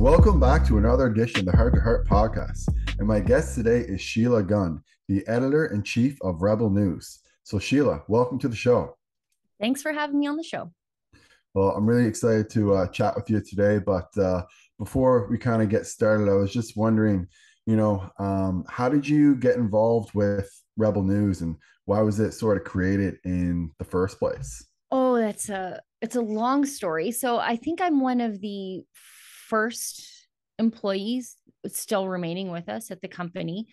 So welcome back to another edition of the Heart to Heart podcast. And my guest today is Sheila Gunn, the editor-in-chief of Rebel News. So Sheila, welcome to the show. Thanks for having me on the show. Well, I'm really excited to chat with you today. But before we kind of get started, I was just wondering, how did you get involved with Rebel News and why was it sort of created in the first place? Oh, it's a long story. So I think I'm one of the first employees still remaining with us at the company.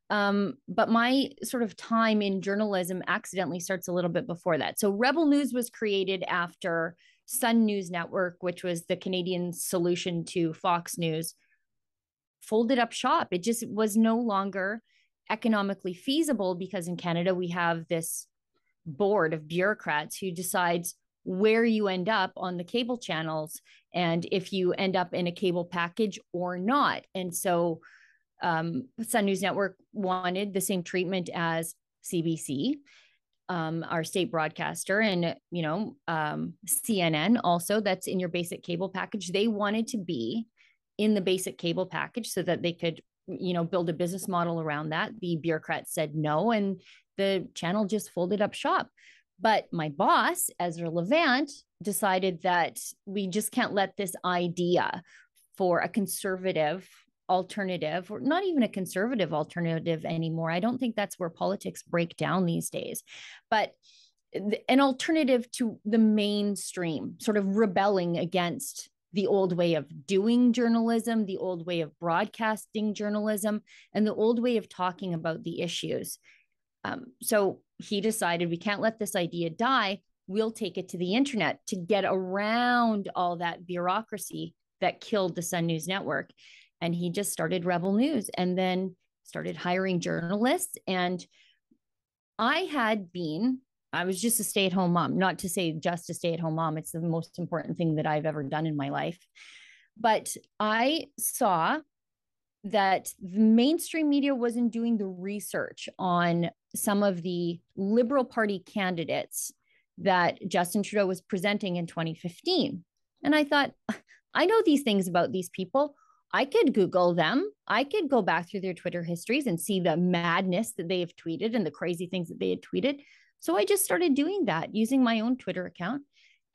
But my sort of time in journalism accidentally starts a little bit before that. So Rebel News was created after Sun News Network, which was the Canadian solution to Fox News, folded up shop. It just was no longer economically feasible because in Canada we have this board of bureaucrats who decides where you end up on the cable channels and if you end up in a cable package or not. And so Sun News Network wanted the same treatment as CBC, our state broadcaster, and CNN also, that's in your basic cable package. They wanted to be in the basic cable package so that they could build a business model around that. The bureaucrats said no, and the channel just folded up shop. But my boss, Ezra Levant, decided that we just can't let this idea for a conservative alternative, or not even a conservative alternative anymore. I don't think that's where politics break down these days, but an alternative to the mainstream, sort of rebelling against the old way of doing journalism, the old way of broadcasting journalism, and the old way of talking about the issues. So he decided we can't let this idea die. We'll take it to the internet to get around all that bureaucracy that killed the Sun News Network. And he just started Rebel News and then started hiring journalists. And I was just a stay-at-home mom, not to say just a stay-at-home mom. It's the most important thing that I've ever done in my life. But I saw that the mainstream media wasn't doing the research on some of the Liberal Party candidates that Justin Trudeau was presenting in 2015. And I thought, I know these things about these people. I could Google them. I could go back through their Twitter histories and see the madness that they have tweeted and the crazy things that they had tweeted. So I just started doing that using my own Twitter account.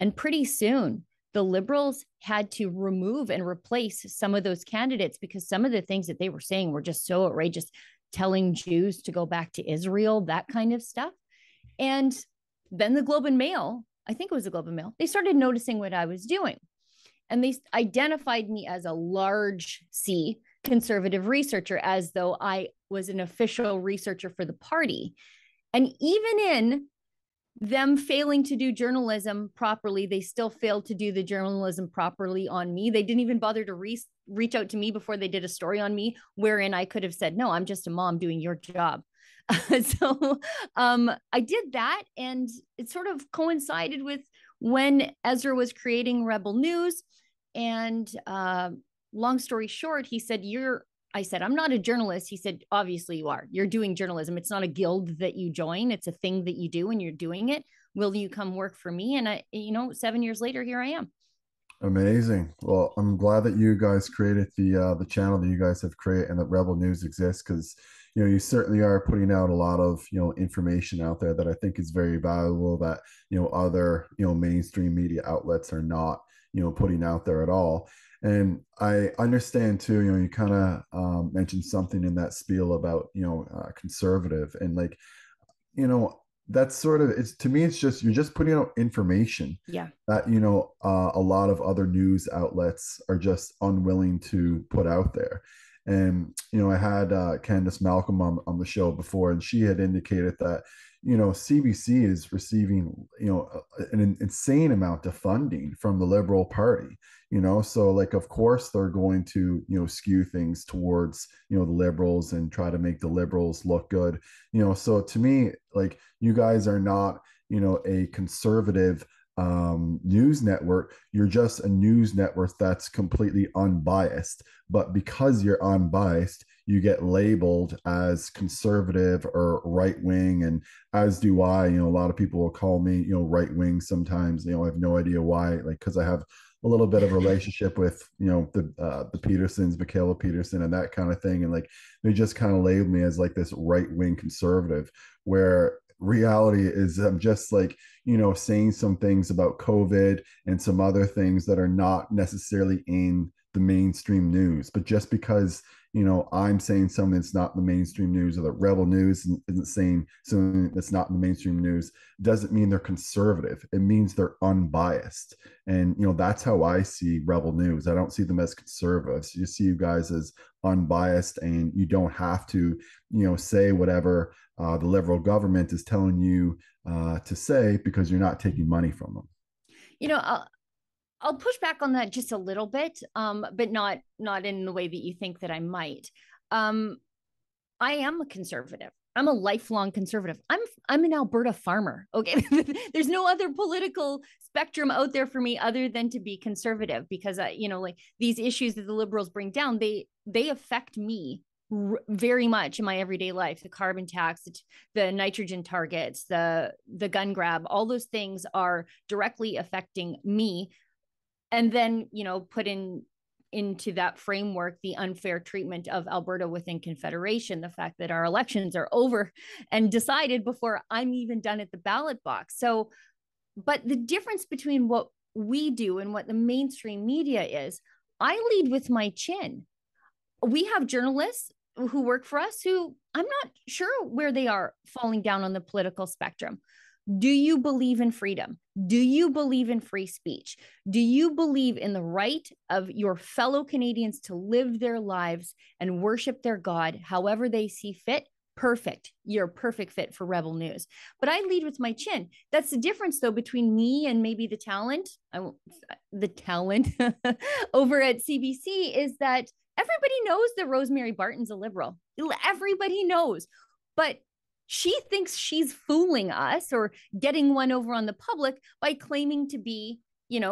And pretty soon, the Liberals had to remove and replace some of those candidates because some of the things that they were saying were just so outrageous, telling Jews to go back to Israel, that kind of stuff. And then the Globe and Mail, I think it was the Globe and Mail, they started noticing what I was doing. And they identified me as a large C conservative researcher, as though I was an official researcher for the party. And even in them failing to do journalism properly, they still failed to do the journalism properly on me. They didn't even bother to reach out to me before they did a story on me, wherein I could have said, no, I'm just a mom doing your job. So I did that, and it sort of coincided with when Ezra was creating Rebel News. And long story short, he said, I said, I'm not a journalist. He said, obviously you are. You're doing journalism. It's not a guild that you join. It's a thing that you do and you're doing it. Will you come work for me? And 7 years later, here I am. Amazing. Well, I'm glad that you guys created the channel that you guys have created and that Rebel News exists because you certainly are putting out a lot of information out there that I think is very valuable that other mainstream media outlets are not putting out there at all. And I understand too, you kind of mentioned something in that spiel about conservative and like that's sort of, it's to me it's just you're just putting out information Yeah. that a lot of other news outlets are just unwilling to put out there. And I had Candace Malcolm on the show before, and she had indicated that CBC is receiving an insane amount of funding from the Liberal Party. So like of course they're going to skew things towards the Liberals and try to make the Liberals look good. So to me, like, you guys are not a conservative news network. You're just a news network that's completely unbiased. But because you're unbiased, you get labeled as conservative or right wing, and as do I. A lot of people will call me, right wing sometimes. I have no idea why, like because I have a little bit of a relationship with the Petersons, Michaela Peterson, and that kind of thing, and like they just kind of labeled me as like this right wing conservative, where reality is I'm just like saying some things about COVID and some other things that are not necessarily in the mainstream news. But just because I'm saying something that's not in the mainstream news, or the Rebel News isn't saying something that's not in the mainstream news, doesn't mean they're conservative. It means they're unbiased. And that's how I see Rebel News. I don't see them as conservatives. You see you guys as unbiased, and you don't have to say whatever the Liberal government is telling you to say, because you're not taking money from them. You know, I'll push back on that just a little bit, but not in the way that you think that I might. I am a conservative. I'm a lifelong conservative. I'm an Alberta farmer. Okay. There's no other political spectrum out there for me other than to be conservative, because like these issues that the Liberals bring down, they affect me very much in my everyday life. The carbon tax, the nitrogen targets, the gun grab, all those things are directly affecting me. And then, put into that framework the unfair treatment of Alberta within Confederation, the fact that our elections are over and decided before I'm even done at the ballot box. So, but the difference between what we do and what the mainstream media is, I lead with my chin. We have journalists who work for us who I'm not sure where they are falling down on the political spectrum. Do you believe in freedom? Do you believe in free speech? Do you believe in the right of your fellow Canadians to live their lives and worship their God however they see fit? Perfect. You're a perfect fit for Rebel News. But I lead with my chin. That's the difference, though, between me and maybe the talent over at CBC, is that everybody knows that Rosemary Barton's a Liberal. Everybody knows. But she thinks she's fooling us or getting one over on the public by claiming to be,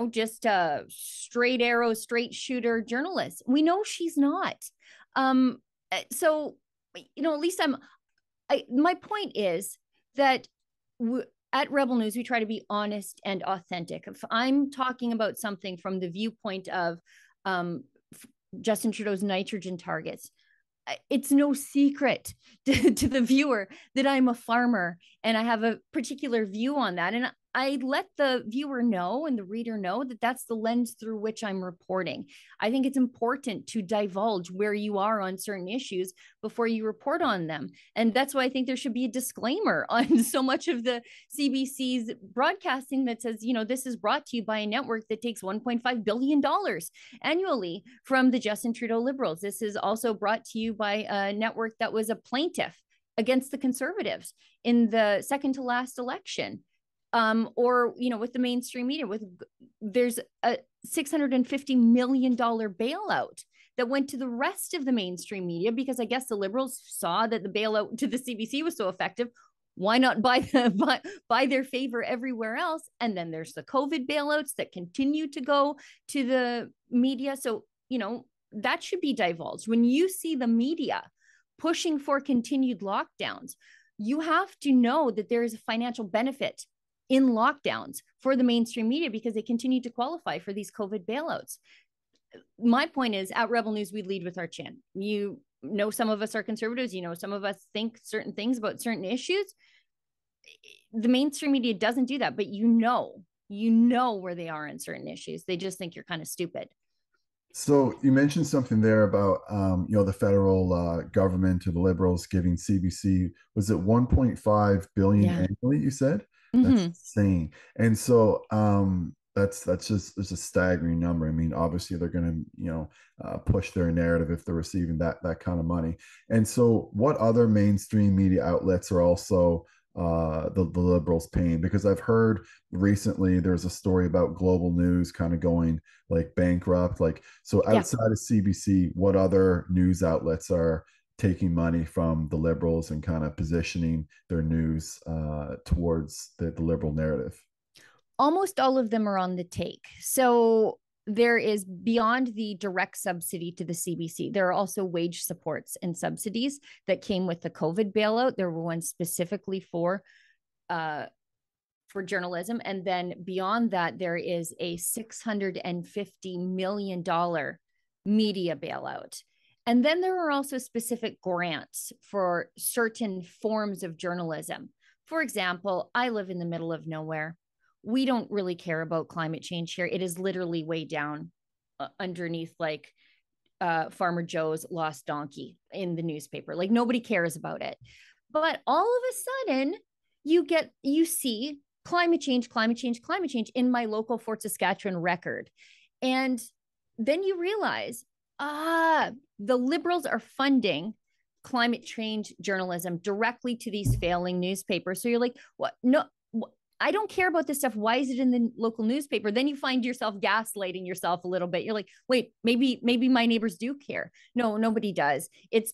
just a straight arrow, straight shooter journalist. We know she's not. So, at least my point is that at Rebel News, we try to be honest and authentic. If I'm talking about something from the viewpoint of Justin Trudeau's nitrogen targets, it's no secret to the viewer that I'm a farmer and I have a particular view on that. And I let the viewer know and the reader know that that's the lens through which I'm reporting. I think it's important to divulge where you are on certain issues before you report on them. And that's why I think there should be a disclaimer on so much of the CBC's broadcasting that says, this is brought to you by a network that takes $1.5 billion annually from the Justin Trudeau Liberals. This is also brought to you by a network that was a plaintiff against the Conservatives in the second to last election. Or with the mainstream media, there's a $650 million bailout that went to the rest of the mainstream media, because I guess the Liberals saw that the bailout to the CBC was so effective. Why not buy their favor everywhere else? And then there's the COVID bailouts that continue to go to the media. So, that should be divulged. When you see the media pushing for continued lockdowns, you have to know that there is a financial benefit in lockdowns for the mainstream media, because they continue to qualify for these COVID bailouts. My point is, at Rebel News, we lead with our chin. Some of us are conservatives, some of us think certain things about certain issues. The mainstream media doesn't do that, but you know where they are in certain issues. They just think you're kind of stupid. So you mentioned something there about the federal government or the Liberals giving CBC, was it 1.5 billion annually, you said? That's insane. And so that's just, it's a staggering number. I mean, obviously they're going to push their narrative if they're receiving that kind of money. And so what other mainstream media outlets are also the Liberals paying? Because I've heard recently there's a story about Global News kind of going like bankrupt. Like, so outside of CBC, what other news outlets are taking money from the Liberals and kind of positioning their news towards the Liberal narrative? Almost all of them are on the take. So there is, beyond the direct subsidy to the CBC, there are also wage supports and subsidies that came with the COVID bailout. There were ones specifically for journalism. And then beyond that, there is a $650 million media bailout. And then there are also specific grants for certain forms of journalism. For example, I live in the middle of nowhere. We don't really care about climate change here. It is literally way down underneath like Farmer Joe's lost donkey in the newspaper. Like nobody cares about it. But all of a sudden, you see climate change in my local Fort Saskatchewan Record. And then you realize, the Liberals are funding climate change journalism directly to these failing newspapers. So you're like, what? No, I don't care about this stuff. Why is it in the local newspaper? Then you find yourself gaslighting yourself a little bit. You're like, wait, maybe my neighbors do care. No, nobody does. It's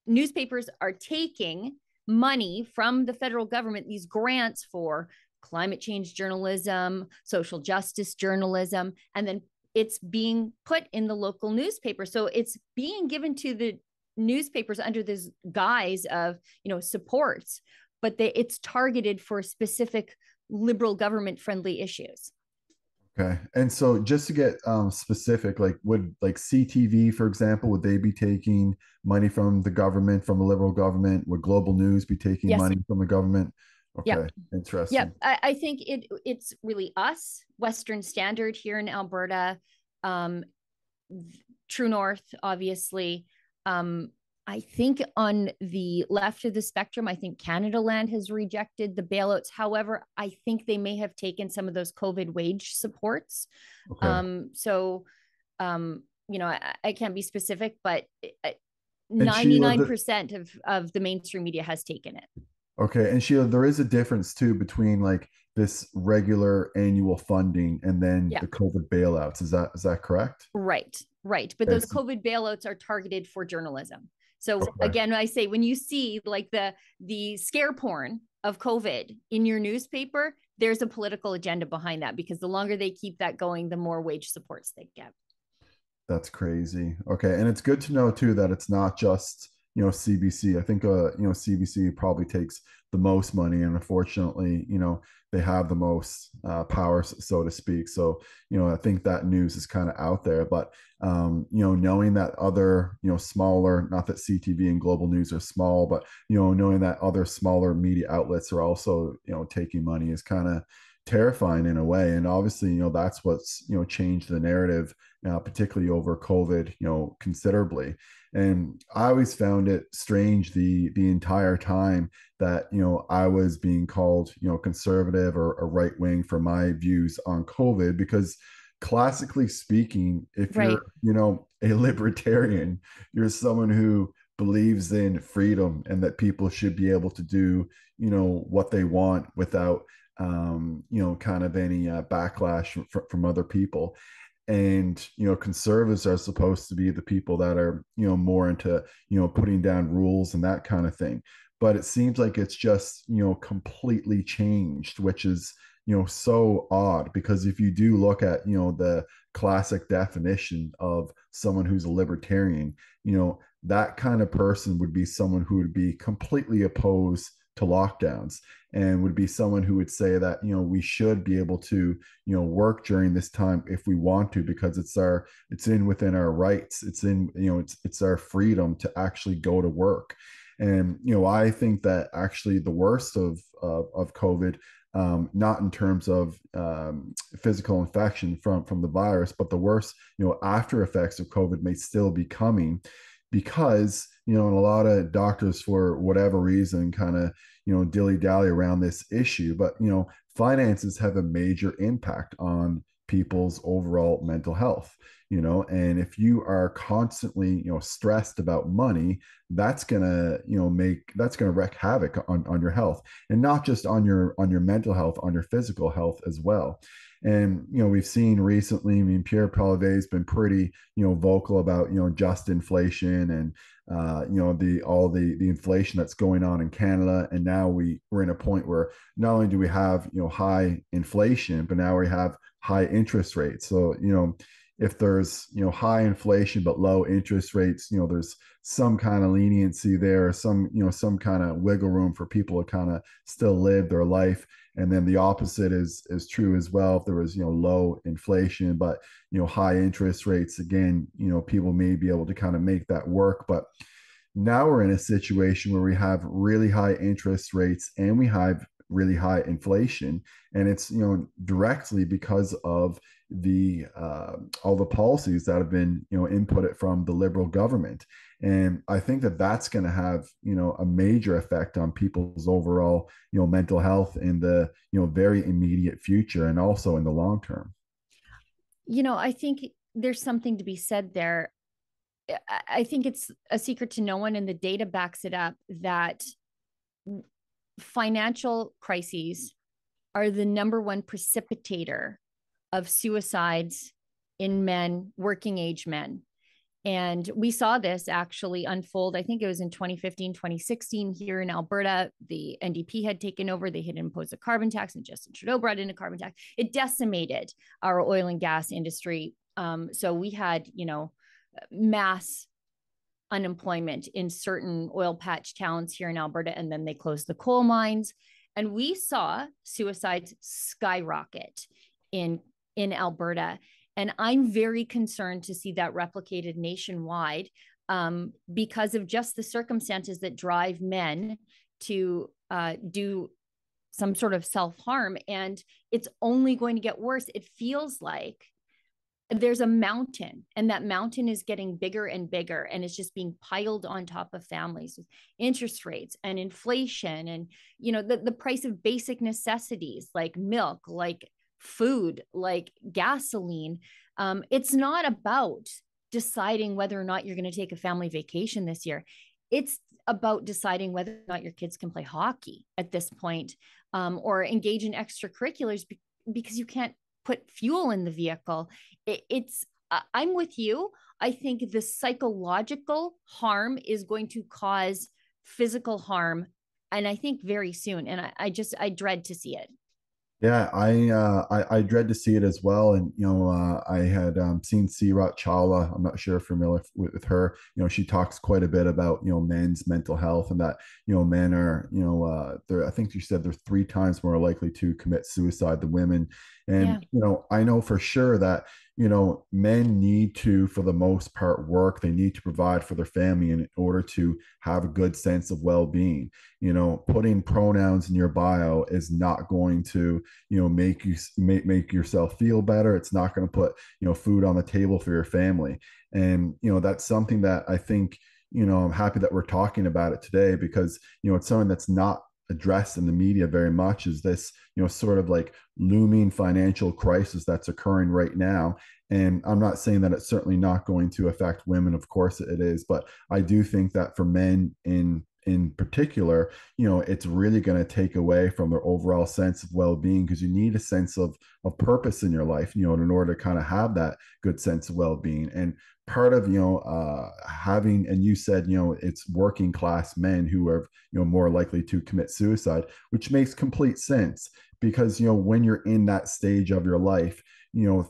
newspapers are taking money from the federal government, these grants for climate change journalism, social justice journalism, and then it's being put in the local newspaper. So it's being given to the newspapers under this guise of, supports, but it's targeted for specific Liberal government friendly issues. Okay. And so just to get specific, like would like CTV, for example, would they be taking money from the government, from the Liberal government? Would Global News be taking Yes. money from the government? Yeah. Okay. Interesting. Yeah. I think it's really us, Western Standard here in Alberta, True North, obviously. I think on the left of the spectrum, I think Canada Land has rejected the bailouts. However, I think they may have taken some of those COVID wage supports. Okay. I can't be specific, but And Sheila, 99% of the mainstream media has taken it. okay. And Sheila, there is a difference too between like this regular annual funding and then Yeah. the COVID bailouts. Is that correct? Right. But Okay. those COVID bailouts are targeted for journalism. So Okay. again, I say when you see like the scare porn of COVID in your newspaper, there's a political agenda behind that, because the longer they keep that going, the more wage supports they get. That's crazy. Okay. And it's good to know too that it's not just, CBC. I think CBC probably takes the most money, and unfortunately, they have the most power, so to speak. So, I think that news is kind of out there. But knowing that other, smaller, not that CTV and Global News are small, but knowing that other smaller media outlets are also, taking money is kind of terrifying in a way. And obviously, that's what's, changed the narrative, particularly over COVID, considerably. And I always found it strange the entire time that, I was being called, conservative or right wing for my views on COVID, because classically speaking, if Right. you're, a libertarian, you're someone who believes in freedom and that people should be able to do, what they want without kind of any backlash from other people. And conservatives are supposed to be the people that are more into putting down rules and that kind of thing. But it seems like it's just completely changed, which is so odd, because if you do look at the classic definition of someone who's a libertarian, that kind of person would be someone who would be completely opposed to lockdowns, and would be someone who would say that we should be able to work during this time if we want to, because it's in within our rights, it's in it's our freedom to actually go to work. And I think that actually the worst of COVID, not in terms of physical infection from the virus, but the worst after effects of COVID may still be coming, because and a lot of doctors, for whatever reason, kind of dilly-dally around this issue, but finances have a major impact on people's overall mental health. And if you are constantly stressed about money, that's gonna wreak havoc on your health, and not just on your mental health, on your physical health as well. And, we've seen recently, I mean, Pierre Polivere has been pretty, vocal about, just inflation and, the inflation that's going on in Canada. And now we're in a point where not only do we have, high inflation, but now we have high interest rates. So, if there's, high inflation, but low interest rates, there's some kind of leniency there, some kind of wiggle room for people to kind of still live their life. And then the opposite is true as well. If there was, low inflation, but, high interest rates, again, people may be able to kind of make that work. But now we're in a situation where we have really high interest rates and we have really high inflation, and it's directly because of the all the policies that have been inputted from the Liberal government. And I think that that's going to have a major effect on people's overall mental health in the very immediate future, and also in the long term. I think there's something to be said there. I think it's a secret to no one, and the data backs it up, that financial crises are the number one precipitator of suicides in men, working age men. And we saw this actually unfold. I think it was in 2015, 2016 here in Alberta. The NDP had taken over. They had imposed a carbon tax, and Justin Trudeau brought in a carbon tax. It decimated our oil and gas industry. So we had, mass unemployment in certain oil patch towns here in Alberta, and then they closed the coal mines. And we saw suicides skyrocket in Alberta. And I'm very concerned to see that replicated nationwide, because of just the circumstances that drive men to do some sort of self-harm. And it's only going to get worse. It feels like there's a mountain, and that mountain is getting bigger and bigger, and it's just being piled on top of families with interest rates and inflation, and the price of basic necessities like milk, like food, like gasoline. It's not about deciding whether or not you're going to take a family vacation this year. It's about deciding whether or not your kids can play hockey at this point, or engage in extracurriculars, because you can't put fuel in the vehicle. I'm with you. I think the psychological harm is going to cause physical harm, and I think very soon. And I dread to see it. Yeah, I dread to see it as well. And I had seen Sirat Chawla. I'm not sure if you're familiar with her. She talks quite a bit about men's mental health, and that men are they're, I think she said they're 3 times more likely to commit suicide than women. Yeah. And I know for sure that men need to, for the most part, work. They need to provide for their family in order to have a good sense of well-being. Putting pronouns in your bio is not going to make you make yourself feel better. It's not going to put food on the table for your family. And that's something that I think I'm happy that we're talking about it today, because it's something that's not addressed in the media very much, is this sort of like looming financial crisis that's occurring right now. And I'm not saying that it's certainly not going to affect women. Of course it is, but I do think that for men in particular, it's really going to take away from their overall sense of well-being, because you need a sense of purpose in your life, in order to kind of have that good sense of well-being. And part of having, and you said it's working class men who are more likely to commit suicide, which makes complete sense, because when you're in that stage of your life,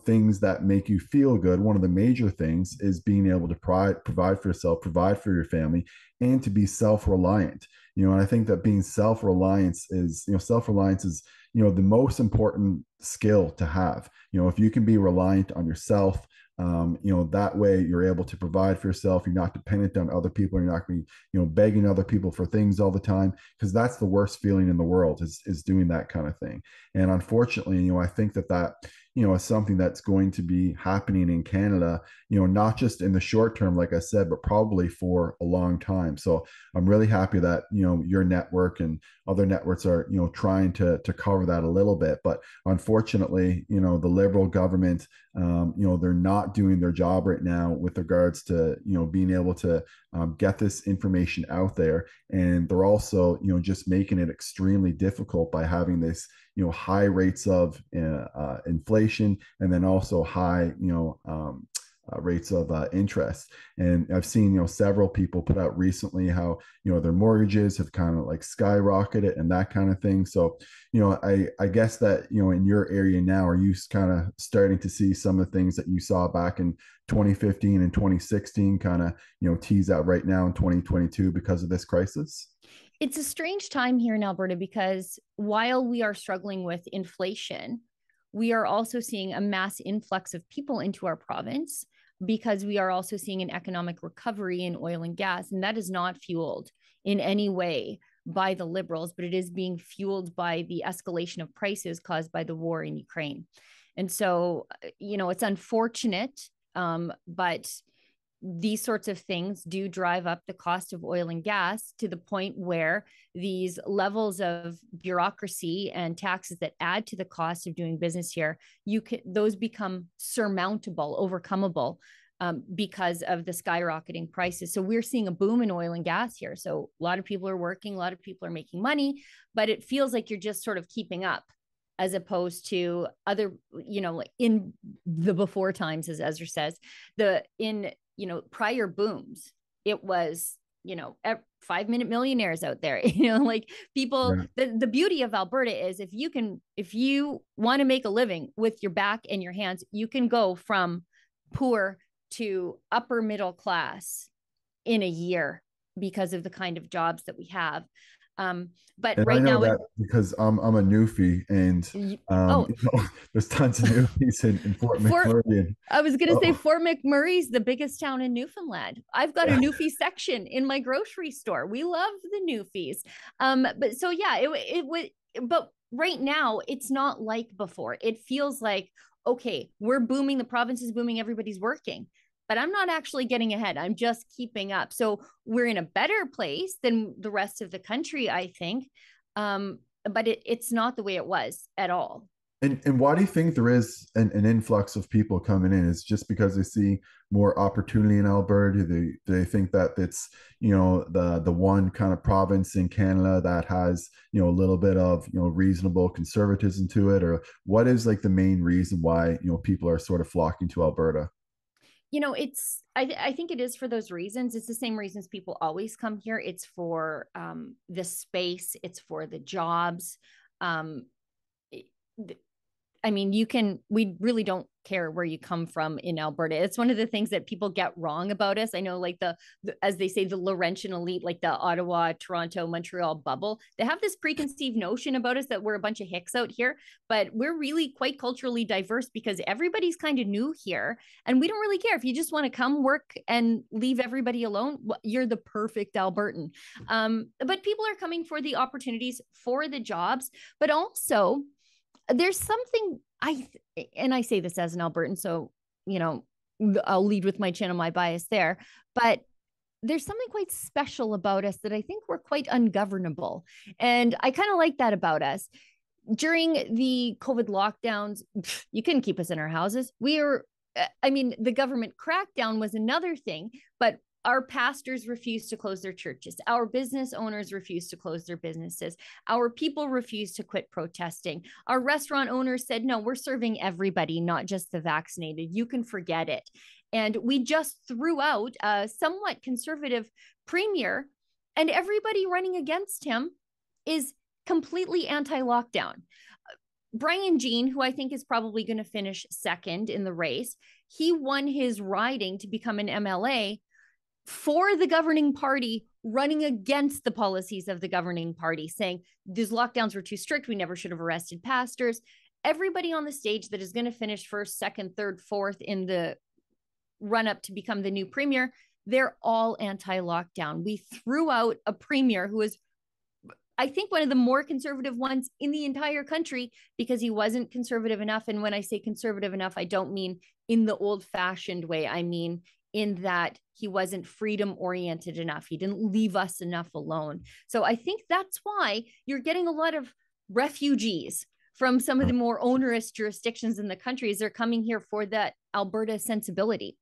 things that make you feel good, one of the major things is being able to provide for yourself, provide for your family, and to be self-reliant. And I think that being self-reliant is the most important skill to have. If you can be reliant on yourself, that way you're able to provide for yourself. You're not dependent on other people. You're not going to be, begging other people for things all the time, because that's the worst feeling in the world, is doing that kind of thing. And unfortunately, I think that is something that's going to be happening in Canada, not just in the short term, like I said, but probably for a long time. So I'm really happy that, your network and other networks are, trying to cover that a little bit. But unfortunately, the Liberal government, they're not doing their job right now with regards to, being able to get this information out there. And they're also, just making it extremely difficult by having this, high rates of inflation, and then also high rates of interest. And I've seen several people put out recently how their mortgages have kind of like skyrocketed and that kind of thing. So I guess that in your area now, are you kind of starting to see some of the things that you saw back in 2015 and 2016 kind of tease out right now in 2022 because of this crisis? It's a strange time here in Alberta because while we are struggling with inflation, we are also seeing a mass influx of people into our province because we are also seeing an economic recovery in oil and gas. And that is not fueled in any way by the Liberals, but it is being fueled by the escalation of prices caused by the war in Ukraine. And so, it's unfortunate, but these sorts of things do drive up the cost of oil and gas to the point where these levels of bureaucracy and taxes that add to the cost of doing business here, those become surmountable, overcomeable, because of the skyrocketing prices. So we're seeing a boom in oil and gas here. So a lot of people are working, a lot of people are making money, but it feels like you're just sort of keeping up as opposed to other, in the before times, as Ezra says, in prior booms, it was 5-minute millionaires out there, like people. Yeah. The beauty of Alberta is if you want to make a living with your back and your hands, you can go from poor to upper middle class in a year because of the kind of jobs that we have. But and right I know now, that because I'm a Newfie, and there's tons of Newfies in Fort McMurray. I was going to say Fort McMurray's the biggest town in Newfoundland. I've got a Newfie section in my grocery store. We love the Newfies. But so yeah, it would. But right now, it's not like before. It feels like, okay, we're booming. The province is booming. Everybody's working. But I'm not actually getting ahead. I'm just keeping up. So we're in a better place than the rest of the country, I think. But it's not the way it was at all. And why do you think there is an influx of people coming in? Is just because they see more opportunity in Alberta? Do they think that it's the one kind of province in Canada that has a little bit of reasonable conservatism to it, or what is like the main reason why people are sort of flocking to Alberta? I think it is for those reasons. It's the same reasons people always come here. It's for the space, it's for the jobs. We really don't care where you come from in Alberta. It's one of the things that people get wrong about us. I know, like as they say, the Laurentian elite, like the Ottawa, Toronto, Montreal bubble, they have this preconceived notion about us that we're a bunch of hicks out here, but we're really quite culturally diverse because everybody's kind of new here. And we don't really care. If you just want to come work and leave everybody alone, you're the perfect Albertan. But people are coming for the opportunities, for the jobs, but also there's something and I say this as an Albertan, so I'll lead with my chin on my bias there, but there's something quite special about us that I think we're quite ungovernable, and I kind of like that about us. During the COVID lockdowns, you couldn't keep us in our houses. The government crackdown was another thing, but our pastors refused to close their churches. Our business owners refused to close their businesses. Our people refused to quit protesting. Our restaurant owners said, no, we're serving everybody, not just the vaccinated. You can forget it. And we just threw out a somewhat conservative premier, and everybody running against him is completely anti-lockdown. Brian Jean, who I think is probably going to finish second in the race, he won his riding to become an MLA for the governing party, running against the policies of the governing party, saying these lockdowns were too strict. We never should have arrested pastors. Everybody on the stage that is going to finish first, second, third, fourth in the run up to become the new premier, they're all anti-lockdown. We threw out a premier who was, I think, one of the more conservative ones in the entire country because he wasn't conservative enough. And when I say conservative enough, I don't mean in the old-fashioned way. I mean in that he wasn't freedom oriented enough. He didn't leave us enough alone. So I think that's why you're getting a lot of refugees from some of the more onerous jurisdictions in the country. They're coming here for that Alberta sensibility.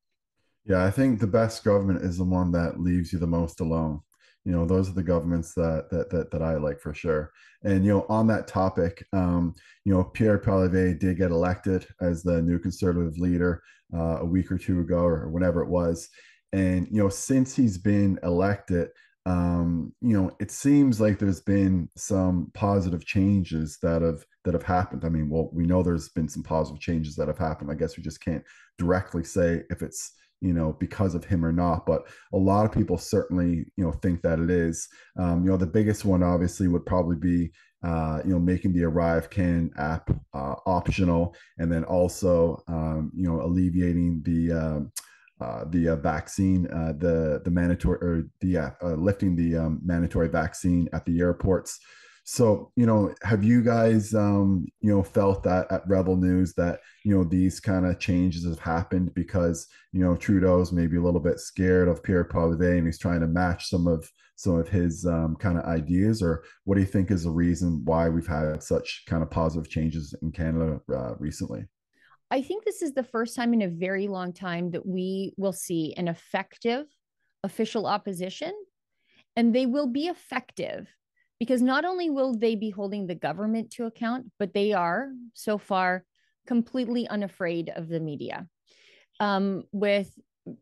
Yeah, I think the best government is the one that leaves you the most alone. those are the governments that I like for sure. And on that topic, Pierre Polivere did get elected as the new conservative leader a week or two ago, or whenever it was. And since he's been elected, it seems like there's been some positive changes that have happened. I mean, well, we know there's been some positive changes that have happened. I guess we just can't directly say if it's because of him or not, but a lot of people certainly think that it is. The biggest one obviously would probably be making the Arrivecan app optional, and then also alleviating the vaccine, the mandatory, or the lifting the mandatory vaccine at the airports. So, have you guys, felt that at Rebel News that, these kind of changes have happened because, Trudeau's maybe a little bit scared of Pierre Polivere and he's trying to match some of his kind of ideas? Or what do you think is the reason why we've had such kind of positive changes in Canada recently? I think this is the first time in a very long time that we will see an effective official opposition, and they will be effective because not only will they be holding the government to account, but they are so far completely unafraid of the media. With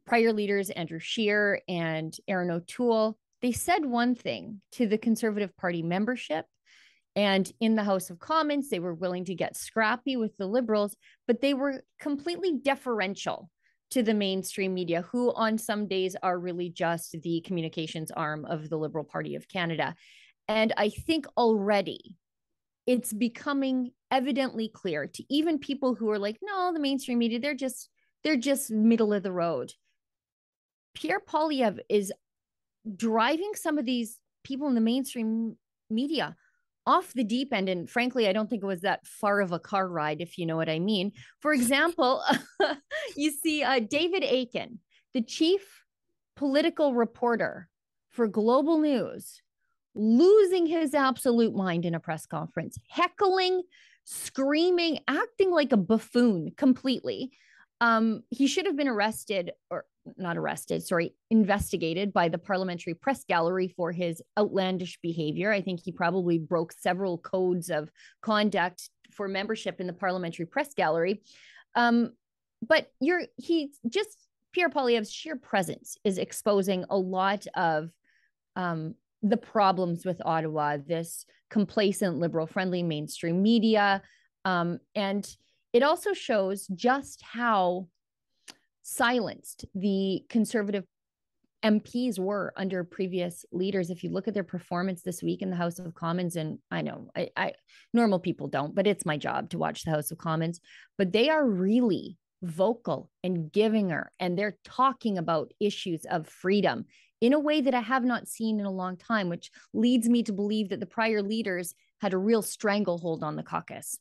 prior leaders, Andrew Scheer and Erin O'Toole, they said one thing to the Conservative Party membership. And in the House of Commons, they were willing to get scrappy with the Liberals, but they were completely deferential to the mainstream media, who on some days are really just the communications arm of the Liberal Party of Canada. And I think already it's becoming evidently clear to even people who are like, no, the mainstream media, they're just middle of the road. Pierre Poliev is driving some of these people in the mainstream media off the deep end. And frankly, I don't think it was that far of a car ride, if you know what I mean. For example, you see David Aiken, the chief political reporter for Global News, losing his absolute mind in a press conference, heckling, screaming, acting like a buffoon completely. He should have been arrested, or not arrested, sorry, investigated by the Parliamentary Press Gallery for his outlandish behavior. I think he probably broke several codes of conduct for membership in the Parliamentary Press Gallery. But Pierre Poilievre's sheer presence is exposing a lot of the problems with Ottawa, this complacent, liberal-friendly mainstream media. And it also shows just how silenced the Conservative MPs were under previous leaders. If you look at their performance this week in the House of Commons, and I know I normal people don't, but it's my job to watch the House of Commons, but they are really vocal and giving her, and they're talking about issues of freedom in a way that I have not seen in a long time, which leads me to believe that the prior leaders had a real stranglehold on the caucus.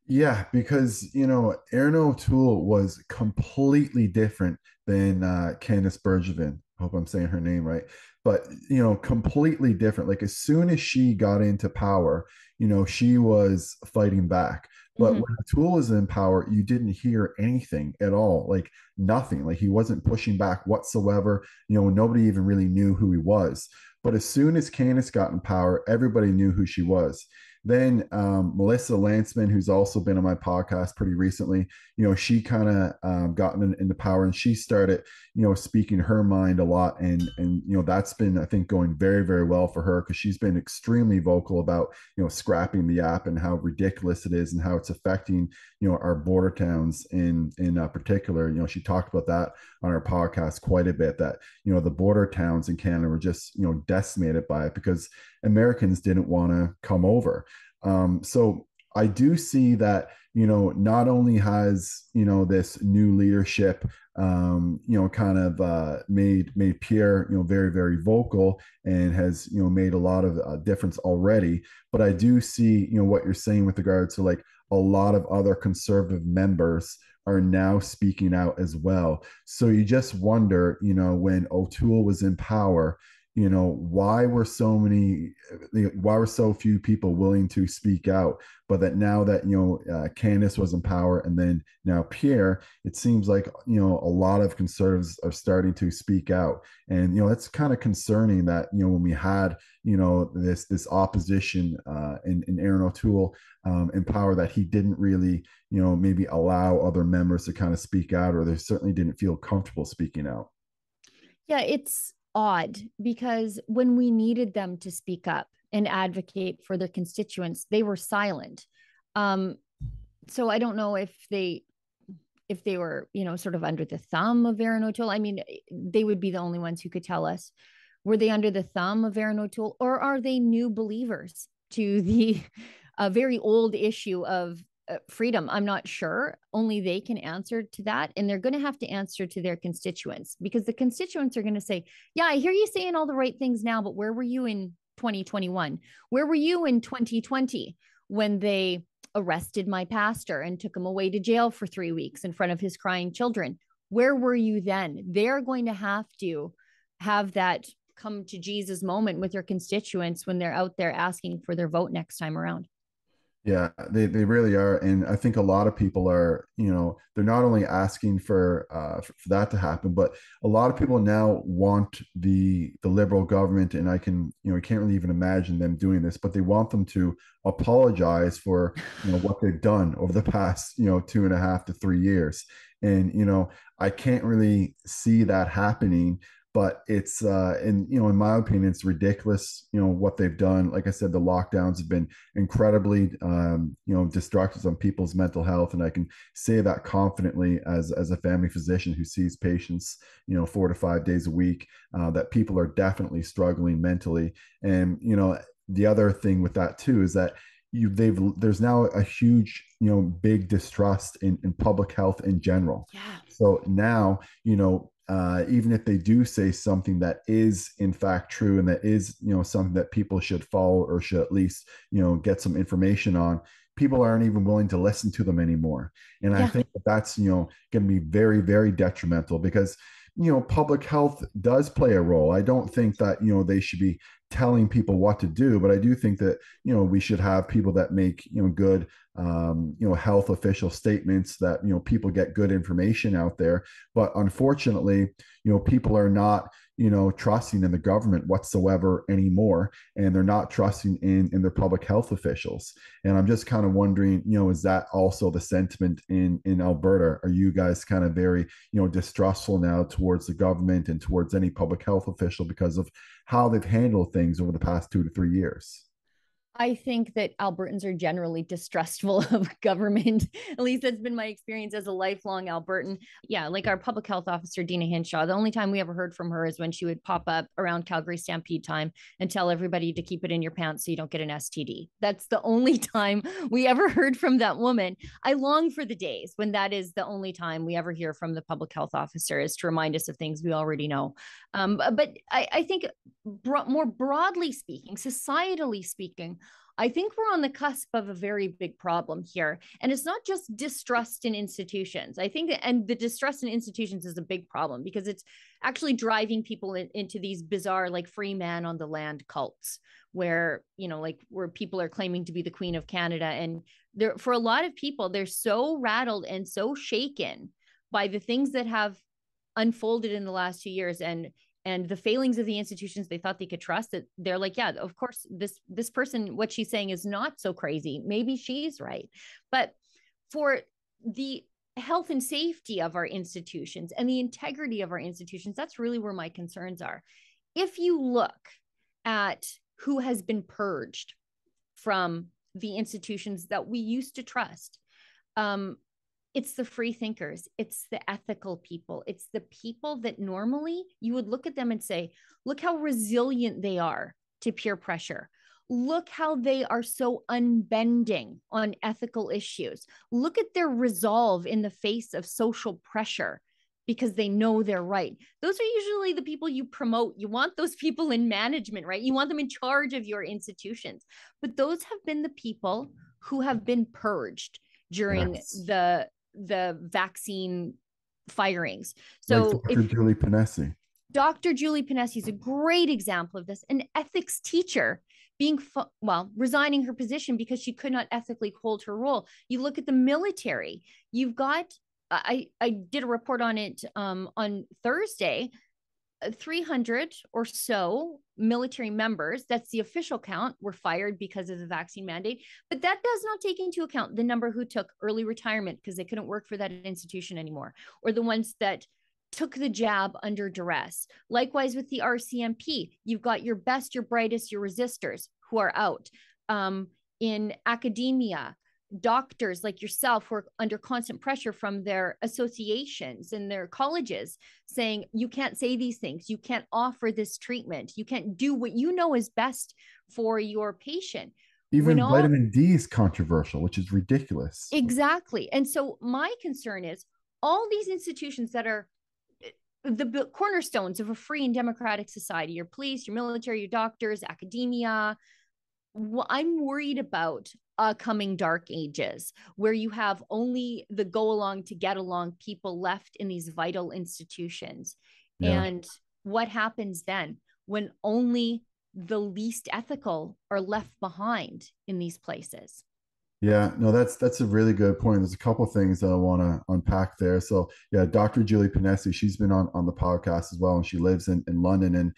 Yeah, because Erin O'Toole was completely different than Candice Bergevin. I hope I'm saying her name right. But completely different. Like as soon as she got into power, she was fighting back. But Mm-hmm. when O'Toole was in power, you didn't hear anything at all. Like nothing. Like he wasn't pushing back whatsoever. Nobody even really knew who he was. But as soon as Candice got in power, everybody knew who she was. Then Melissa Lantsman, who's also been on my podcast pretty recently, she kind of gotten into power, and she started, speaking her mind a lot, and that's been, I think, going very, very well for her because she's been extremely vocal about scrapping the app and how ridiculous it is and how it's affecting our border towns in particular. She talked about that on our podcast quite a bit, that the border towns in Canada were just decimated by it because Americans didn't want to come over. So I do see that, not only has, this new leadership, kind of made Pierre, very, very vocal and has, made a lot of difference already. But I do see, what you're saying with regards to like a lot of other conservative members are now speaking out as well. So you just wonder, when O'Toole was in power, why were so few people willing to speak out? But that now that, Candace was in power, and then now Pierre, it seems like, a lot of conservatives are starting to speak out. And, that's kind of concerning that, when we had, this opposition in Aaron O'Toole in power, that he didn't really, maybe allow other members to kind of speak out, or they certainly didn't feel comfortable speaking out. Yeah, it's odd because when we needed them to speak up and advocate for their constituents, they were silent. Um, so I don't know if they were, sort of under the thumb of Aaron O'Toole. I mean, they would be the only ones who could tell us. Were they under the thumb of Aaron O'Toole, or are they new believers to the very old issue of freedom? I'm not sure. Only they can answer to that. And they're going to have to answer to their constituents, because the constituents are going to say, yeah, I hear you saying all the right things now, but where were you in 2021? Where were you in 2020 when they arrested my pastor and took him away to jail for 3 weeks in front of his crying children? Where were you then? They're going to have that come to Jesus moment with their constituents when they're out there asking for their vote next time around. Yeah, they really are. And I think a lot of people are, they're not only asking for that to happen, but a lot of people now want the liberal government, and I can't really even imagine them doing this, but they want them to apologize for, what they've done over the past, 2.5 to 3 years. And, I can't really see that happening. But it's in my opinion, it's ridiculous, what they've done. Like I said, the lockdowns have been incredibly destructive on people's mental health, and I can say that confidently as a family physician who sees patients 4 to 5 days a week, that people are definitely struggling mentally. And the other thing with that too is that there's now a huge, big distrust in public health in general. Yeah. So now, even if they do say something that is in fact true, and that is, something that people should follow, or should at least, get some information on, people aren't even willing to listen to them anymore. And I Yeah. think that's, going to be very, very detrimental, because, public health does play a role. I don't think that, they should be telling people what to do, but I do think that, we should have people that make, good, health official statements, that, people get good information out there. But unfortunately, people are not, trusting in the government whatsoever anymore, and they're not trusting in their public health officials. And I'm just kind of wondering, is that also the sentiment in Alberta? Are you guys kind of very, distrustful now towards the government and towards any public health official because of how they've handled things over the past 2 to 3 years? I think that Albertans are generally distrustful of government. At least that's been my experience as a lifelong Albertan. Yeah, like our public health officer, Dina Hinshaw, the only time we ever heard from her is when she would pop up around Calgary Stampede time and tell everybody to keep it in your pants so you don't get an STD. That's the only time we ever heard from that woman. I long for the days when that is the only time we ever hear from the public health officer, is to remind us of things we already know. But I think more broadly speaking, societally speaking, I think we're on the cusp of a very big problem here. And it's not just distrust in institutions. I think, and the distrust in institutions is a big problem, because it's actually driving people into these bizarre, like, free man on the land cults, where, where people are claiming to be the Queen of Canada. And for a lot of people, they're so rattled and so shaken by the things that have unfolded in the last 2 years, and the failings of the institutions they thought they could trust, that they're like, yeah, of course, this person, what she's saying is not so crazy. Maybe she's right. But for the health and safety of our institutions and the integrity of our institutions, that's really where my concerns are. If you look at who has been purged from the institutions that we used to trust, it's the free thinkers, it's the ethical people, it's the people that normally you would look at them and say, look how resilient they are to peer pressure. Look how they are so unbending on ethical issues. Look at their resolve in the face of social pressure, because they know they're right. Those are usually the people you promote. You want those people in management, right? You want them in charge of your institutions. But those have been the people who have been purged during Yes. the vaccine firings. Like So Dr. Julie Ponesse. Dr. Julie Ponesse is a great example of this, an ethics teacher being, resigning her position because she could not ethically hold her role. You look at the military, you've got, I did a report on it on Thursday, 300 or so military members, that's the official count, were fired because of the vaccine mandate. But that does not take into account the number who took early retirement because they couldn't work for that institution anymore, or the ones that took the jab under duress. Likewise with the RCMP, you've got your best, your brightest, your resistors who are out. In academia, doctors like yourself who are under constant pressure from their associations and their colleges saying, you can't say these things, you can't offer this treatment, you can't do what you know is best for your patient. Even vitamin D is controversial, which is ridiculous. Exactly. And so my concern is all these institutions that are the cornerstones of a free and democratic society, your police, your military, your doctors, academia. I'm worried about coming dark ages where you have only the go along to get along people left in these vital institutions. Yeah. And what happens then when only the least ethical are left behind in these places? Yeah, no, that's a really good point. There's a couple of things that I want to unpack there. So yeah, Dr. Julie Ponesse, she's been on the podcast as well, and she lives in London. And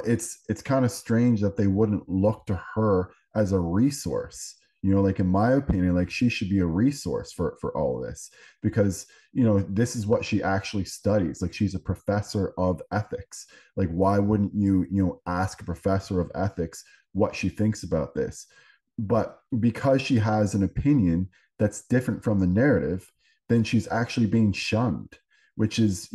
it's kind of strange that they wouldn't look to her as a resource. Like in my opinion, like she should be a resource for all of this, because this is what she actually studies. Like she's a professor of ethics. Like why wouldn't you ask a professor of ethics what she thinks about this? But because she has an opinion that's different from the narrative, then she's actually being shunned, which is,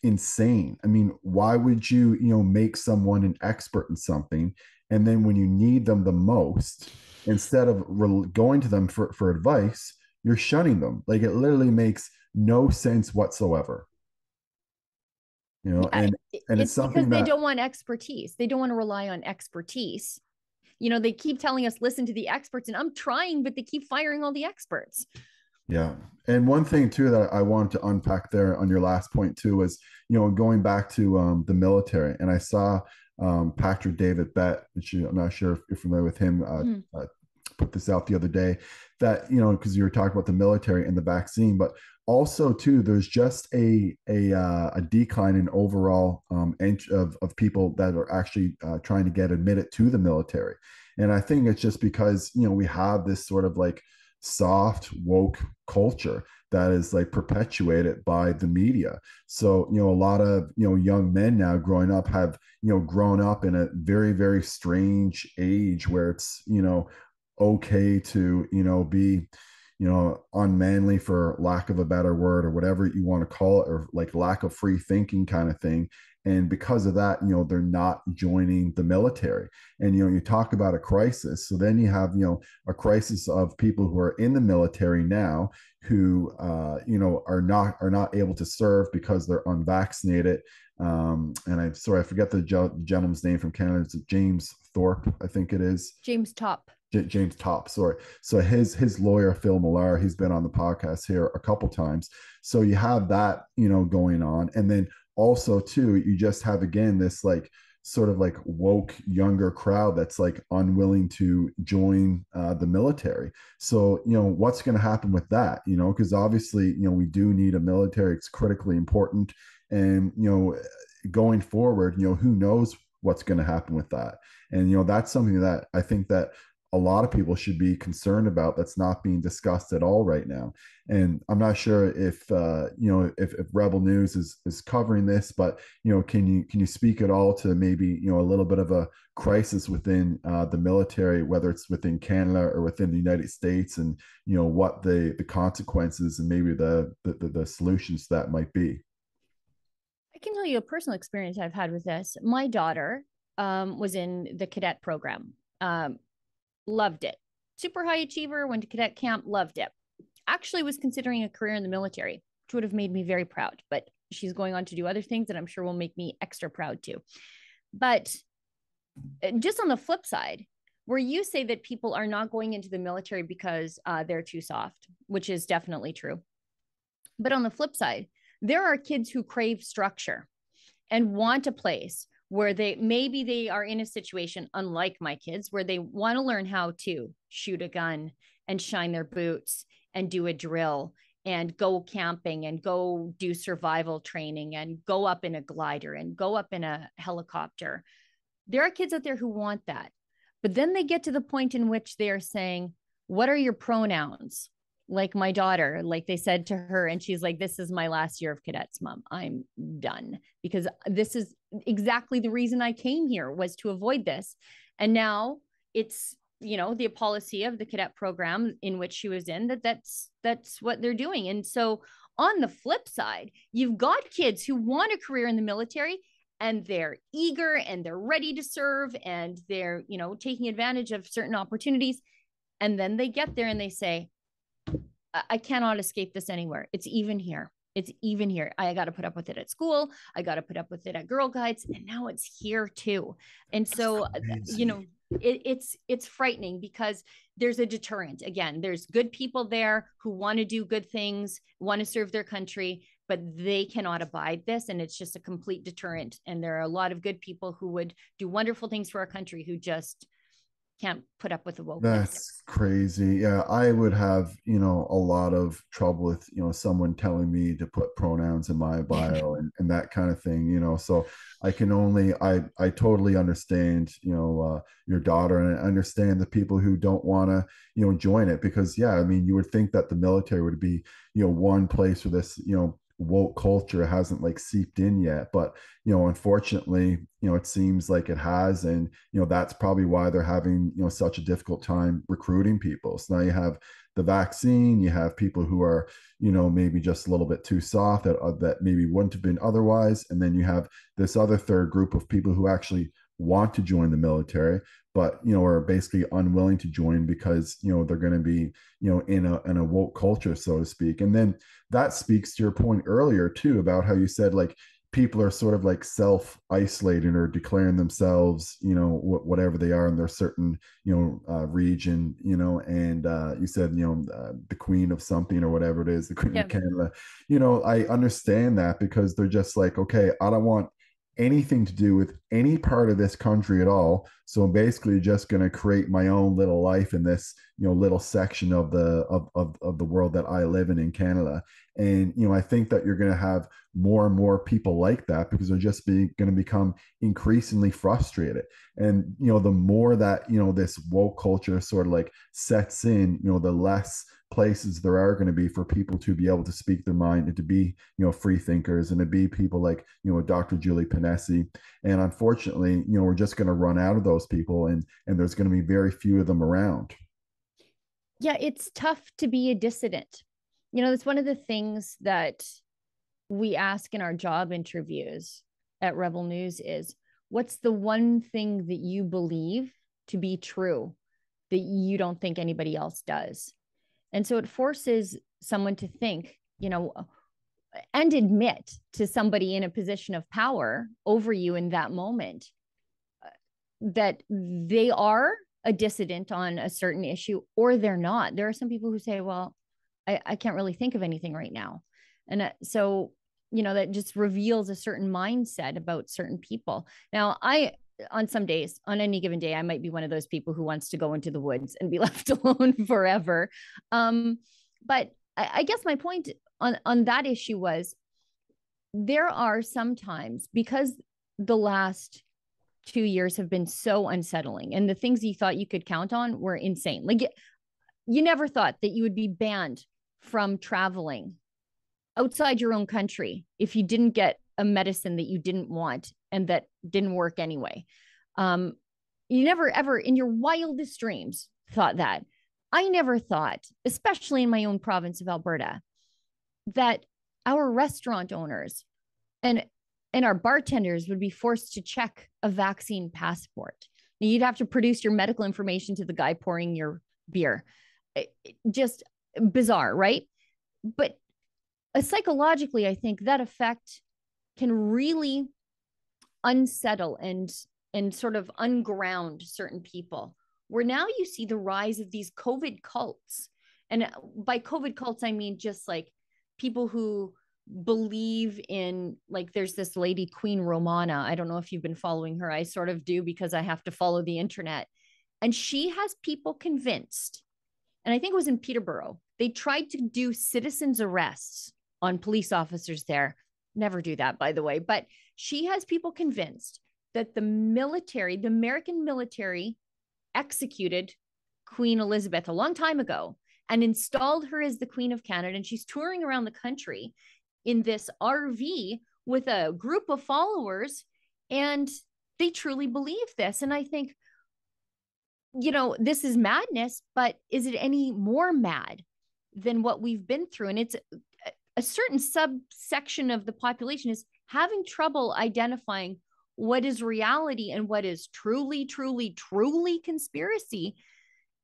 insane. I mean, why would you, make someone an expert in something, and then when you need them the most, instead of going to them for advice, you're shunning them? Like it literally makes no sense whatsoever. And it's something because they don't want expertise. They don't want to rely on expertise. They keep telling us, listen to the experts, and I'm trying, but they keep firing all the experts. Yeah. And one thing too that I wanted to unpack there on your last point too was, going back to the military. And I saw Patrick David Bett, which I'm not sure if you're familiar with him, put this out the other day, that, because you were talking about the military and the vaccine, but also too, there's just a decline in overall of people that are actually trying to get admitted to the military. And I think it's just because, we have this sort of like soft woke culture that is like perpetuated by the media. So, a lot of, young men now growing up have, grown up in a very, very strange age where it's, okay to, be, unmanly, for lack of a better word, or whatever you want to call it, or like lack of free thinking kind of thing. And because of that, they're not joining the military. And, you talk about a crisis. So then you have, a crisis of people who are in the military now who, are not able to serve because they're unvaccinated. And I forget the gentleman's name from Canada. It's James Thorpe, I think it is. James Top. James Top, sorry. So his lawyer, Phil Millar, he's been on the podcast here a couple times. So you have that, going on. And then also too, you just have, again, this like sort of like woke younger crowd that's like unwilling to join the military. So, what's going to happen with that? Because obviously, we do need a military. It's critically important. And, going forward, who knows what's going to happen with that. And, that's something that I think that a lot of people should be concerned about, that's not being discussed at all right now. And I'm not sure if if Rebel News is covering this, but can you speak at all to maybe a little bit of a crisis within the military, whether it's within Canada or within the United States, and what the consequences and maybe the solutions to that might be? I can tell you a personal experience I've had with this. My daughter was in the cadet program. Loved it. Super high achiever, went to cadet camp, loved it. Actually was considering a career in the military, which would have made me very proud, but she's going on to do other things that I'm sure will make me extra proud too. But just on the flip side, where you say that people are not going into the military because they're too soft, which is definitely true. But on the flip side, there are kids who crave structure. and want a place where they are in a situation unlike my kids, where they want to learn how to shoot a gun and shine their boots and do a drill and go camping and go do survival training and go up in a glider and go up in a helicopter. There are kids out there who want that. But then they get to the point in which they are saying, what are your pronouns? Like my daughter, like they said to her, and she's like, this is my last year of cadets, Mom. I'm done, because this is exactly the reason I came here, was to avoid this. And now it's, the policy of the cadet program in which she was in, that's what they're doing. And so on the flip side, you've got kids who want a career in the military, and they're eager and they're ready to serve, and they're, taking advantage of certain opportunities. And then they get there and they say, I cannot escape this anywhere. It's even here. It's even here. I got to put up with it at school. I got to put up with it at Girl Guides. And now it's here too. And so, it's frightening, because there's a deterrent. Again, there's good people there who want to do good things, want to serve their country, but they cannot abide this. And it's just a complete deterrent. And there are a lot of good people who would do wonderful things for our country who just can't put up with the wokeness. That's crazy. Yeah, I would have, a lot of trouble with, someone telling me to put pronouns in my bio and that kind of thing. So I can only, I totally understand, your daughter, and I understand the people who don't want to, join it, because, yeah, I mean, you would think that the military would be, one place where this, woke culture hasn't like seeped in yet, but unfortunately, it seems like it has. And that's probably why they're having such a difficult time recruiting people. So now you have the vaccine, you have people who are maybe just a little bit too soft, that maybe wouldn't have been otherwise, and then you have this other third group of people who actually want to join the military, but are basically unwilling to join because they're going to be in a woke culture, so to speak. And then that speaks to your point earlier too, about how you said like people are sort of like self-isolating or declaring themselves whatever they are in their certain region, and you said the queen of something or whatever it is, the queen of Canada. I understand that, because they're just like, okay, I don't want anything to do with any part of this country at all, so I'm basically just going to create my own little life in this little section of the world that I live in Canada. And I think that you're going to have more and more people like that, because they're just going to become increasingly frustrated. And the more that this woke culture sort of like sets in, the less places there are going to be for people to be able to speak their mind and to be free thinkers, and to be people like Dr. Julie Ponesse. And unfortunately, we're just going to run out of those people, and there's going to be very few of them around. Yeah, it's tough to be a dissident. That's one of the things that we ask in our job interviews at Rebel News is, what's the one thing that you believe to be true that you don't think anybody else does? And so it forces someone to think, and admit to somebody in a position of power over you in that moment that they are a dissident on a certain issue, or they're not. There are some people who say, well, I can't really think of anything right now. And so, that just reveals a certain mindset about certain people. Now, on some days, on any given day, I might be one of those people who wants to go into the woods and be left alone forever. But I guess my point on that issue was, there are sometimes, because the last 2 years have been so unsettling, and the things you thought you could count on were insane. Like, you never thought that you would be banned from traveling outside your own country if you didn't get a medicine that you didn't want and that didn't work anyway. You never ever in your wildest dreams thought that. I never thought, especially in my own province of Alberta, that our restaurant owners and our bartenders would be forced to check a vaccine passport. You'd have to produce your medical information to the guy pouring your beer. Just bizarre, right? But psychologically, I think that effect can really unsettle and sort of unground certain people, where now you see the rise of these COVID cults. And by COVID cults, I mean just like people who believe in, like, there's this lady, Queen Romana. I don't know if you've been following her. I sort of do because I have to follow the internet. And she has people convinced, and I think it was in Peterborough, they tried to do citizens' arrests on police officers there. Never do that, by the way. But she has people convinced that the military, the American military, executed Queen Elizabeth a long time ago and installed her as the Queen of Canada. And she's touring around the country in this RV with a group of followers. And they truly believe this. And I think, this is madness, but is it any more mad than what we've been through? And it's a certain subsection of the population is having trouble identifying what is reality and what is truly, truly, truly conspiracy.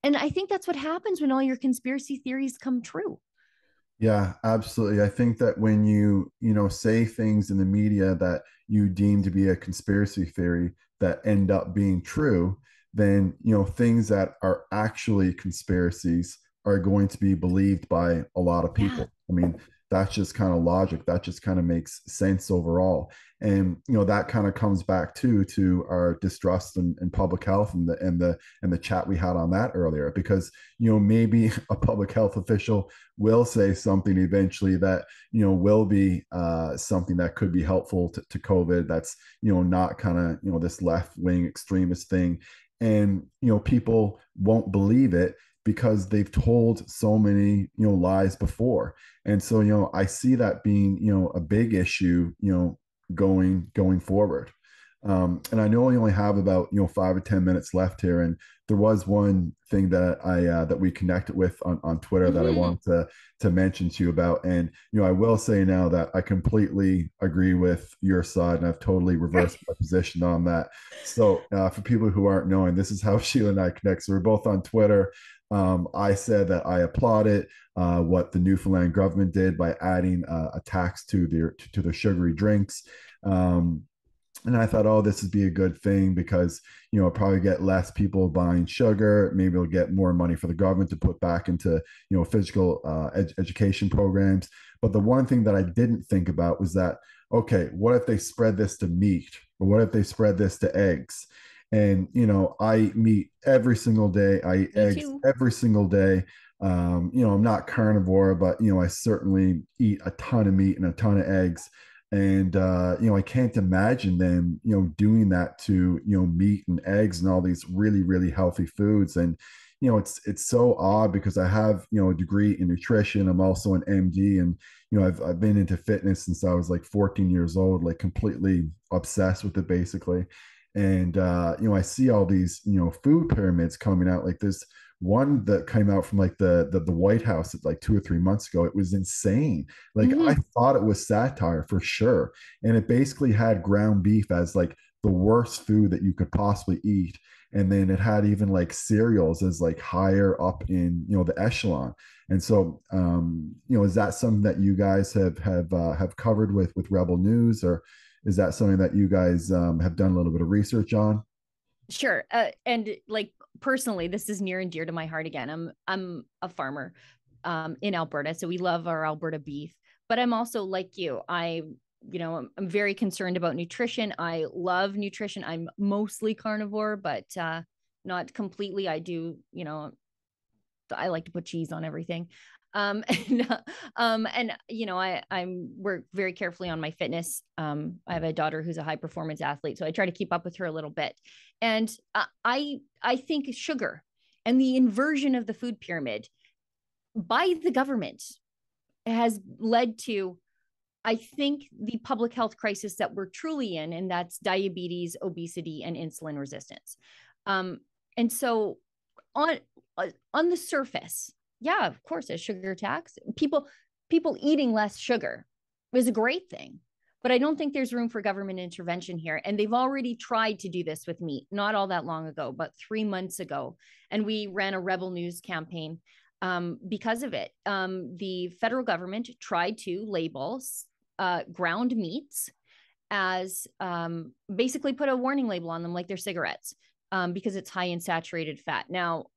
And I think that's what happens when all your conspiracy theories come true. Yeah, absolutely. I think that when you say things in the media that you deem to be a conspiracy theory that end up being true, then, things that are actually conspiracies are going to be believed by a lot of Yeah. people. I mean, that's just kind of logic. That just kind of makes sense overall. And, that kind of comes back to our distrust in public health and the chat we had on that earlier, because, maybe a public health official will say something eventually that will be something that could be helpful to COVID. That's not kind of this left wing extremist thing, and people won't believe it because they've told so many lies before. And so I see that being a big issue going forward. And I know we only have about 5 or 10 minutes left here, and there was one thing that I that we connected with on Twitter that I Mm-hmm. wanted to mention to you about. And I will say now that I completely agree with your side, and I've totally reversed my position on that. So for people who aren't knowing, this is how Sheila and I connect. So we're both on Twitter. I said that I applauded what the Newfoundland government did by adding a tax to their sugary drinks. Um, and I thought, oh, this would be a good thing because, probably get less people buying sugar. Maybe it'll get more money for the government to put back into, physical education programs. But the one thing that I didn't think about was that, okay, what if they spread this to meat? Or what if they spread this to eggs? And, I eat meat every single day. I eat Me eggs too. every single day. I'm not carnivore, but, I certainly eat a ton of meat and a ton of eggs. And I can't imagine them doing that to meat and eggs and all these really really healthy foods. And it's so odd because I have a degree in nutrition. I'm also an MD, and I've been into fitness since I was like 14 years old, like completely obsessed with it basically. And I see all these food pyramids coming out. Like this one that came out from like the White House like 2 or 3 months ago. It was insane. Like I Mm-hmm. thought it was satire for sure. And it basically had ground beef as like the worst food that you could possibly eat. And then it had even like cereals as like higher up in the echelon. And so is that something that you guys have covered with Rebel News, or is that something that you guys have done a little bit of research on? Sure. And like personally, this is near and dear to my heart again. I'm a farmer in Alberta, so we love our Alberta beef. But I'm also like you. I'm very concerned about nutrition. I love nutrition. I'm mostly carnivore, but not completely. I do, I like to put cheese on everything. I work very carefully on my fitness. I have a daughter who's a high performance athlete, so I try to keep up with her a little bit. And I think sugar and the inversion of the food pyramid by the government has led to, I think, the public health crisis that we're truly in, and that's diabetes, obesity, and insulin resistance. Um, and so on on the surface, yeah, of course, a sugar tax, people eating less sugar is a great thing. But I don't think there's room for government intervention here. And they've already tried to do this with meat, not all that long ago, but 3 months ago. And we ran a Rebel News campaign because of it. The federal government tried to label ground meats as basically put a warning label on them like they're cigarettes because it's high in saturated fat. Now,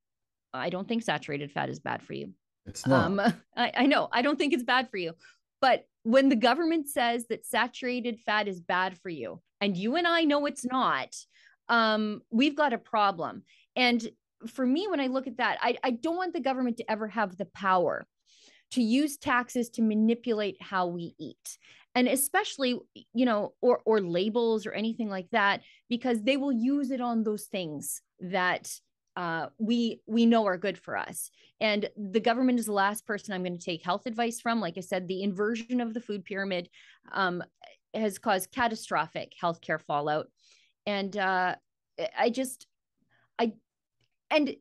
I don't think saturated fat is bad for you. It's not. I know. I don't think it's bad for you. But when the government says that saturated fat is bad for you, and you and I know it's not, we've got a problem. And for me, when I look at that, I don't want the government to ever have the power to use taxes to manipulate how we eat. And especially, or labels or anything like that, because they will use it on those things that we know are good for us. And the government is the last person I'm going to take health advice from. Like I said, the inversion of the food pyramid has caused catastrophic healthcare fallout. And I just, I, and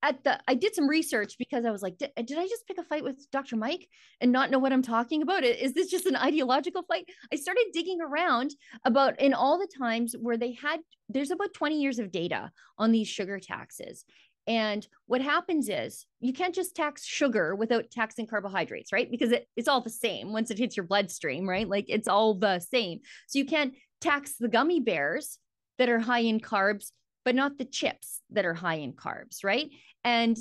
I did some research because I was like, did I just pick a fight with Dr. Mike and not know what I'm talking about? Is this just an ideological fight? I started digging around about in all the times where there's about 20 years of data on these sugar taxes. And what happens is you can't just tax sugar without taxing carbohydrates, right? Because it's all the same once it hits your bloodstream, right? Like it's all the same. So you can't tax the gummy bears that are high in carbs, but not the chips that are high in carbs, right? And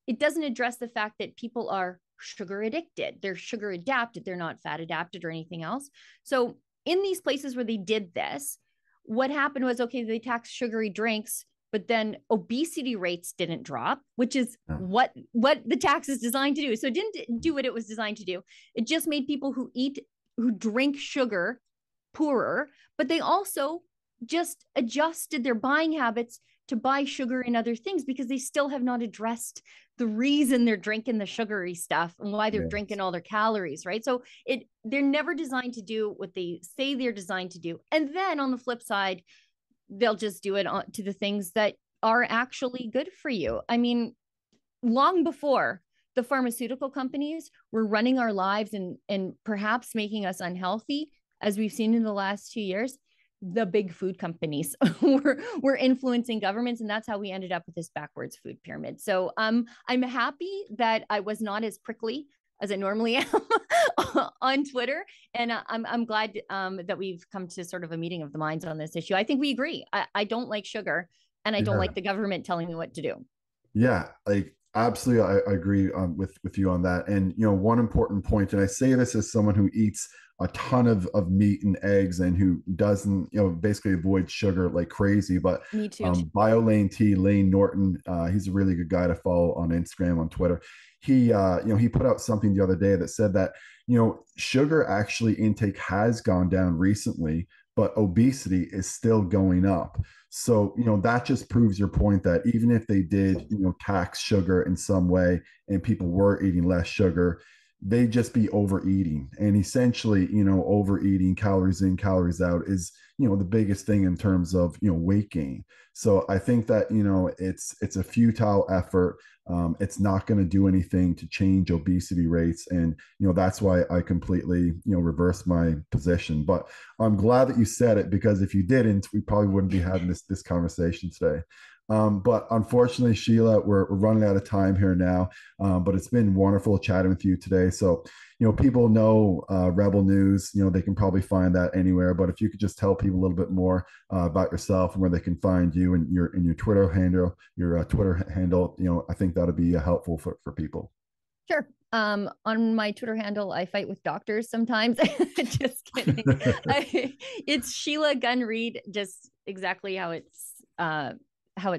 it doesn't address the fact that people are sugar addicted. They're sugar adapted. They're not fat adapted or anything else. So in these places where they did this, what happened was, okay, they taxed sugary drinks, but then obesity rates didn't drop, which is what the tax is designed to do. So it didn't do what it was designed to do. It just made people who drink sugar poorer, but they also just adjusted their buying habits to buy sugar and other things because they still have not addressed the reason they're drinking the sugary stuff and why they're drinking all their calories, right? So they're never designed to do what they say they're designed to do. And then on the flip side, they'll just do it to the things that are actually good for you. I mean, long before the pharmaceutical companies were running our lives and perhaps making us unhealthy, as we've seen in the last 2 years, the big food companies were influencing governments, and that's how we ended up with this backwards food pyramid. So I'm happy that I was not as prickly as I normally am on Twitter, and I'm glad that we've come to sort of a meeting of the minds on this issue. I think we agree. I don't like sugar, and I don't like the government telling me what to do. Yeah, like absolutely, I agree with you on that. And one important point, and I say this as someone who eats a ton of meat and eggs and who doesn't basically avoid sugar like crazy. But me too. BioLane T, Lane Norton, he's a really good guy to follow on Instagram, on Twitter. He he put out something the other day that said that sugar actually intake has gone down recently, but obesity is still going up. So, that just proves your point that even if they did, tax sugar in some way and people were eating less sugar, they'd just be overeating. And essentially, overeating, calories in, calories out is, the biggest thing in terms of, weight gain. So I think that, it's a futile effort. It's not going to do anything to change obesity rates. And, that's why I completely, reversed my position. But I'm glad that you said it, because if you didn't, we probably wouldn't be having this conversation today. But unfortunately, Sheila, we're running out of time here now. But it's been wonderful chatting with you today. So, people know Rebel News, they can probably find that anywhere. But if you could just tell people a little bit more about yourself and where they can find you and your Twitter handle, I think that'll be helpful for people. Sure. On my Twitter handle, I fight with doctors sometimes. Just kidding. It's Sheila Gunn Reid, just exactly how it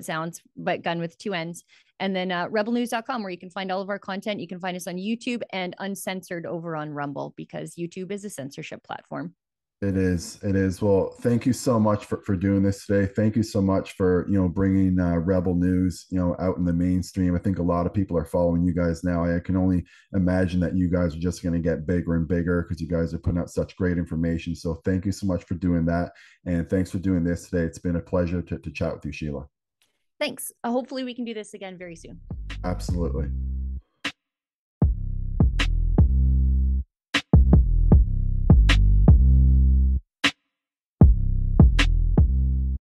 sounds, but Gun with 2 N's. And then rebelnews.com, where you can find all of our content. You can find us on YouTube and uncensored over on Rumble, because YouTube is a censorship platform. It is. Well, thank you so much for doing this today. Thank you so much for, bringing Rebel News, out in the mainstream. I think a lot of people are following you guys now. I can only imagine that you guys are just going to get bigger and bigger because you guys are putting out such great information. So thank you so much for doing that. And thanks for doing this today. It's been a pleasure to chat with you, Sheila. Thanks. Hopefully we can do this again very soon. Absolutely.